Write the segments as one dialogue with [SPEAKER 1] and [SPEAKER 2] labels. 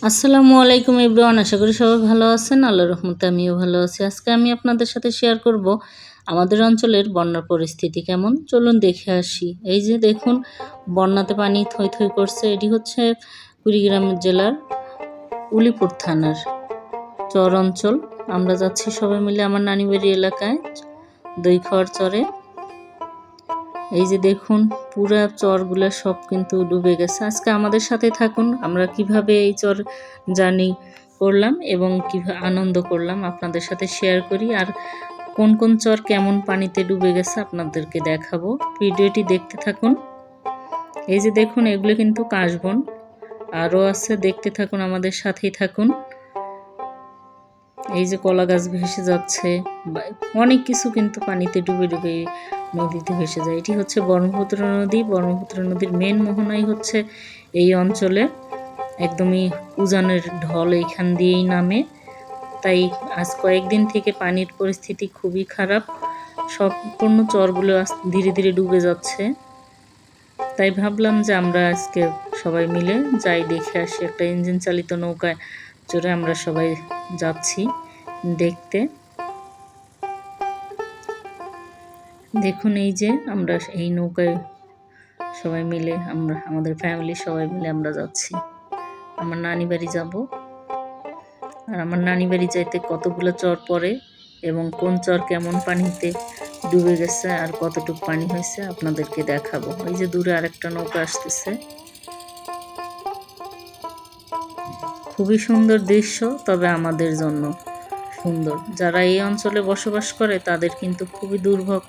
[SPEAKER 1] আসসালামু আলাইকুম এভরিওয়ান, আশা করি সবাই ভালো আছেন। আল্লাহর রহমতে আমিও ভালো আছি। আজকে আমি আপনাদের সাথে শেয়ার করব আমাদের অঞ্চলের বন্যার পরিস্থিতি কেমন। চলুন দেখে আসি। এই যে দেখুন, বন্যাতে পানি থই থই করছে। এটি হচ্ছে কুড়িগ্রাম জেলার উলিপুর থানার চর অঞ্চল। আমরা যাচ্ছি সবাই মিলে আমার নানি বাড়ি এলাকায় দইখাওয়ার চরে। এই যে দেখুন, পুরা চরগুলো সব কিন্তু ডুবে গেছে। আজকে আমাদের সাথে থাকুন, আমরা কিভাবে এই চর জার্নি করলাম এবং কিভাবে আনন্দ করলাম আপনাদের সাথে শেয়ার করি। আর কোন কোন চর কেমন পানিতে ডুবে গেছে আপনাদেরকে দেখাবো। ভিডিওটি দেখতে থাকুন। এই যে দেখুন, এগুলো কিন্তু কাশবন, আরও আছে, দেখতে থাকুন, আমাদের সাথেই থাকুন। এই যে কলা গাছ ভেসে যাচ্ছে, অনেক কিছু কিন্তু পানিতে ডুবে ডুবে নদীতে ভেসে যায়। এটি হচ্ছে ব্রহ্মপুত্র নদী। ব্রহ্মপুত্র নদীর মেন মোহনাই হচ্ছে এই অঞ্চলে। একদমই উজানের ঢল এইখান দিয়েই নামে। তাই আজ কয়েকদিন থেকে পানির পরিস্থিতি খুবই খারাপ। সম্পূর্ণ চরগুলো ধীরে ধীরে ডুবে যাচ্ছে। তাই ভাবলাম যে আমরা আজকে সবাই মিলে যাই, দেখে আসি। একটা ইঞ্জিন চালিত নৌকায় চড়ে আমরা সবাই যাচ্ছি দেখতে। দেখুন, এই যে আমরা এই নৌকায় সবাই মিলে, আমরা আমাদের ফ্যামিলি সবাই মিলে আমরা যাচ্ছি। আমার নানি বাড়ি যাব। আর আমার নানি বাড়ি যাইতে কতগুলো চর পড়ে এবং কোন চর কেমন পানিতে ডুবে গেছে আর কতটুকু পানি হয়েছে আপনাদেরকে দেখাবো। ওই যে দূরে আরেকটা নৌকা আসতেছে। খুবই সুন্দর দৃশ্য, তবে আমাদের জন্য সুন্দর। যারা এই অঞ্চলে বসবাস করে তাদের কিন্তু খুবই দুর্ভোগ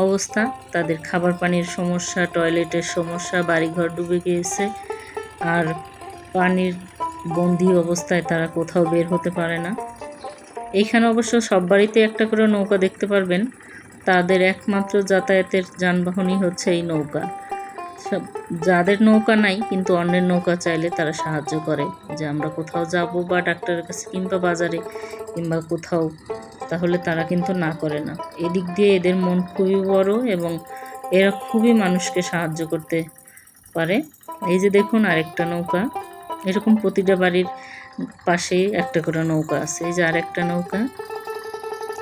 [SPEAKER 1] অবস্থা। তাদের খাবার পানির সমস্যা, টয়লেটের সমস্যা, বাড়িঘর ডুবে গিয়েছে। আর পানির বন্দি অবস্থায় তারা কোথাও বের হতে পারে না। এইখানে অবশ্য সব বাড়িতে একটা করে নৌকা দেখতে পারবেন। তাদের একমাত্র যাতায়াতের যানবাহনই হচ্ছে এই নৌকা। সব যাদের নৌকা নাই কিন্তু অন্যের নৌকা চাইলে তারা সাহায্য করে, যে আমরা কোথাও যাব বা ডাক্তারের কাছে কিংবা বাজারে কিংবা কোথাও, তাহলে তারা কিন্তু না করে না। এদিক দিয়ে এদের মন খুবই বড় এবং এরা খুবই মানুষকে সাহায্য করতে পারে। এই যে দেখুন আরেকটা নৌকা, এরকম প্রতিটা বাড়ির পাশেই একটা করে নৌকা আছে। এই যে আরেকটা নৌকা।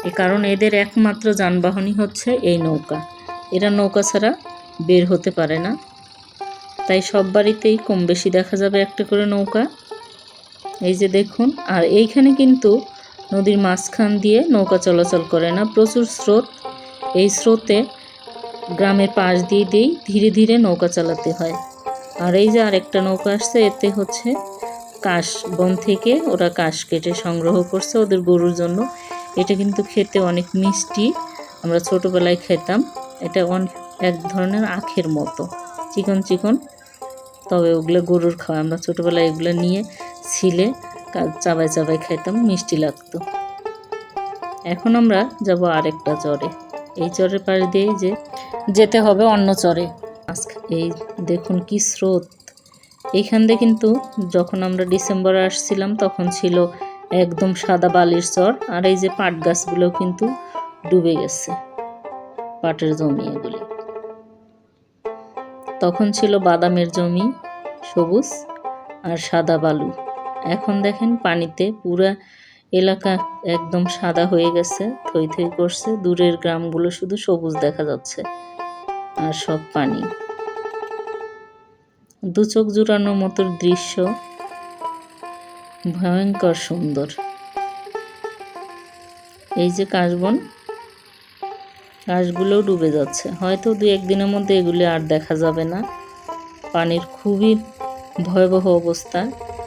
[SPEAKER 1] এ কারণ এদের একমাত্র যানবাহনই হচ্ছে এই নৌকা। এরা নৌকা ছাড়া বের হতে পারে না। তাই সব বাড়িতেই কম বেশি দেখা যাবে একটা করে নৌকা। এই যে দেখুন, আর এইখানে কিন্তু নদীর মাঝখান দিয়ে নৌকা চলাচল করে না, প্রচুর স্রোত। এই স্রোতে গ্রামের পাশ দিয়ে দিয়েই ধীরে ধীরে নৌকা চালাতে হয়। আর এই যে আরেকটা নৌকা আসছে, এতে হচ্ছে কাশ বন থেকে ওরা কাশ কেটে সংগ্রহ করছে ওদের গরুর জন্য। এটা কিন্তু খেতে অনেক মিষ্টি, আমরা ছোটোবেলায় খেতাম। এটা এক ধরনের আখের মতো, চিকন চিকন, তবে ওগুলো গরুর খাওয়া। আমরা ছোটোবেলায় এগুলো নিয়ে ছিলে চাবাই চাবাই খাইতাম, মিষ্টি লাগতো। এখন আমরা যাব আরেকটা চরে। এই চরের পাশ দিয়ে যে যেতে হবে অন্য চরে। এই দেখুন কি স্রোত। এইখান দিয়ে কিন্তু যখন আমরা ডিসেম্বরে আসছিলাম তখন ছিল একদম সাদা বালির চর। আর এই যে পাট গাছগুলো কিন্তু ডুবে গেছে, পাটের জমি এগুলি। তখন ছিল বাদামের জমি, সবুজ আর সাদা বালু। এখন দেখেন পানিতে পুরা এলাকা একদম সাদা হয়ে গেছে, থই থই করছে। দূরের গ্রামগুলো শুধু সবুজ দেখা যাচ্ছে আর সব পানি। দু চোখ জুড়ানোর মতো দৃশ্য, ভয়ঙ্কর সুন্দর। এই যে কাশবন, কাশগুলোও ডুবে যাচ্ছে। হয়তো 2-1 দিনের মধ্যে এগুলি আর দেখা যাবে না। পানির খুবই ভয়াবহ অবস্থা,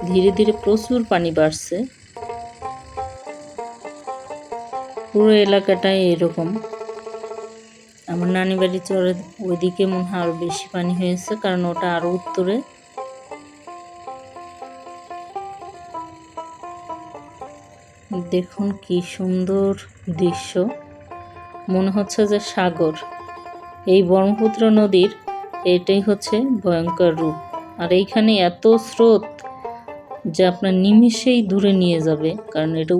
[SPEAKER 1] ধীরে ধীরে প্রচুর পানি বাড়ছে। পুরো এলাকাটাই এরকম। আমার নানি বাড়ি চরে ওইদিকে মনে হয় আরও বেশি পানি হয়েছে, কারণ ওটা আরও উত্তরে। দেখুন কি সুন্দর দৃশ্য, মনে হচ্ছে যে সাগর। এই ব্রহ্মপুত্র নদীর এটাই হচ্ছে ভয়ঙ্কর রূপ। আর এইখানে এত স্রোত যে আপনার নিমেষেই দূরে নিয়ে যাবে, কারণ এটা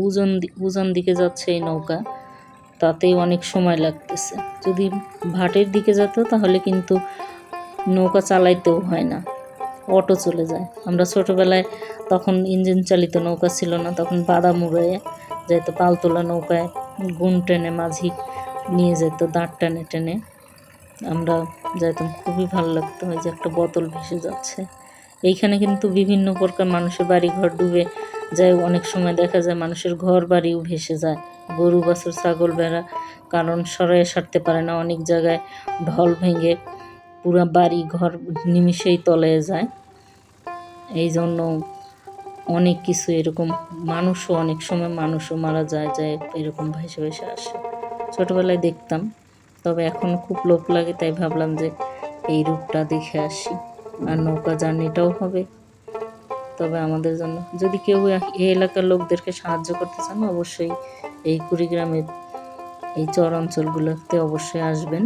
[SPEAKER 1] উজান দিকে যাচ্ছে এই নৌকা, তাতেই অনেক সময় লাগতেছে। যদি ভাটের দিকে যেত তাহলে কিন্তু নৌকা চালাইতেও হয় না, অটো চলে যায়। আমরা ছোটোবেলায় তখন ইঞ্জিন চালিত নৌকা ছিল না, তখন বাদা মুড়ে যেত পালতোলা নৌকায়, গুণ টেনে মাঝি নিয়ে যেত দাঁড় টেনে টেনে, আমরা যাইতাম, খুবই ভালো লাগতো। ওই যে একটা বোতল ভেসে যাচ্ছে। এইখানে কিন্তু বিভিন্ন প্রকার মানুষের বাড়ি ঘর ডুবে যায়, অনেক সময় দেখা যায় মানুষের ঘর বাড়িও ভেসে যায়, গরু বাছুর ছাগল ভেড়া কারণ সরাইয়ে সারতে পারে না, অনেক জায়গায় ঢল ভেঙে পুরা বাড়ি ঘর নিমিষেই তলায় যায়। এই জন্য অনেক কিছু এরকম, মানুষও অনেক সময় মানুষও মারা যায় যায় এরকম ভেসে ভেসে আসে। ছোটোবেলায় দেখতাম, তবে এখন খুব লোভ লাগে, তাই ভাবলাম যে এই রূপটা দেখে আসি, আর নৌকা জার্নিটাও হবে। তবে আমাদের জন্য যদি কেউ এই এলাকার লোকদেরকে সাহায্য করতে চান, অবশ্যই এই কুড়িগ্রামের এই চর অঞ্চলগুলোতে অবশ্যই আসবেন।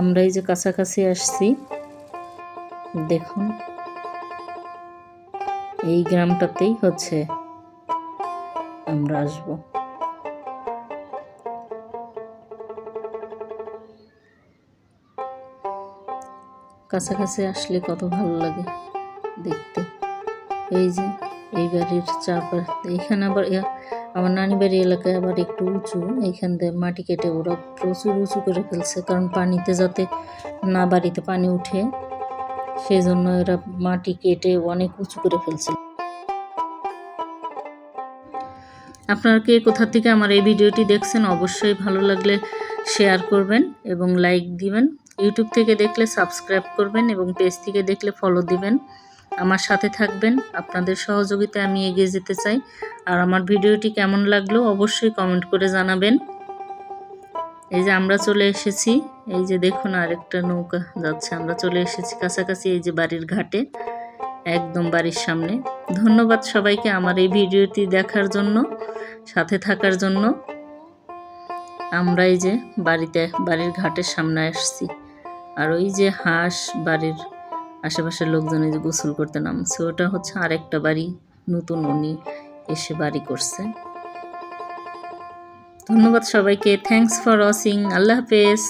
[SPEAKER 1] আমরা এই যে কাছাকাছি আসছি, দেখুন এই গ্রামটাতেই হচ্ছে আমরা আসব। কাছাকাছি আসলে কত ভালো লাগে দেখতে। এই যে এই বাড়ির চারপাশ, এইখানে আবার আমার নানি বাড়ি এলাকায় আবার একটু উঁচু, এইখান থেকে মাটি কেটে ওরা প্রচুর উঁচু করে ফেলছে, কারণ পানিতে যাতে না বাড়িতে পানি উঠে, সেই জন্য এরা মাটি কেটে অনেক উঁচু করে ফেলছে। আপনারা কে কোথা থেকে আমার এই ভিডিওটি দেখছেন, অবশ্যই ভালো লাগলে শেয়ার করবেন এবং লাইক দিবেন। ইউটিউব থেকে দেখলে সাবস্ক্রাইব করবেন এবং পেজ থেকে দেখলে ফলো দিবেন। আমার সাথে থাকবেন, আপনাদের সহযোগিতায় আমি এগিয়ে যেতে চাই। আর আমার ভিডিওটি কেমন লাগলো অবশ্যই কমেন্ট করে জানাবেন। এই যে আমরা চলে এসেছি, এই যে দেখুন আরেকটা নৌকা যাচ্ছে, আমরা চলে এসেছি কাছাকাছি, এই যে বাড়ির ঘাটে, একদম বাড়ির সামনে। ধন্যবাদ সবাইকে আমার এই ভিডিওটি দেখার জন্য, সাথে থাকার জন্য। আমরা এই যে বাড়ির ঘাটের সামনে আসছি, আর ওই যে হাঁস বাড়ির আশেপাশের লোকজন এই যে গোসল করতে নামছে, ওটা হচ্ছে আরেকটা বাড়ি, নতুন উনি এসে বাড়ি করছে। ধন্যবাদ সবাইকে, থ্যাংকস ফর ওয়াচিং, আল্লাহ হাফেজ।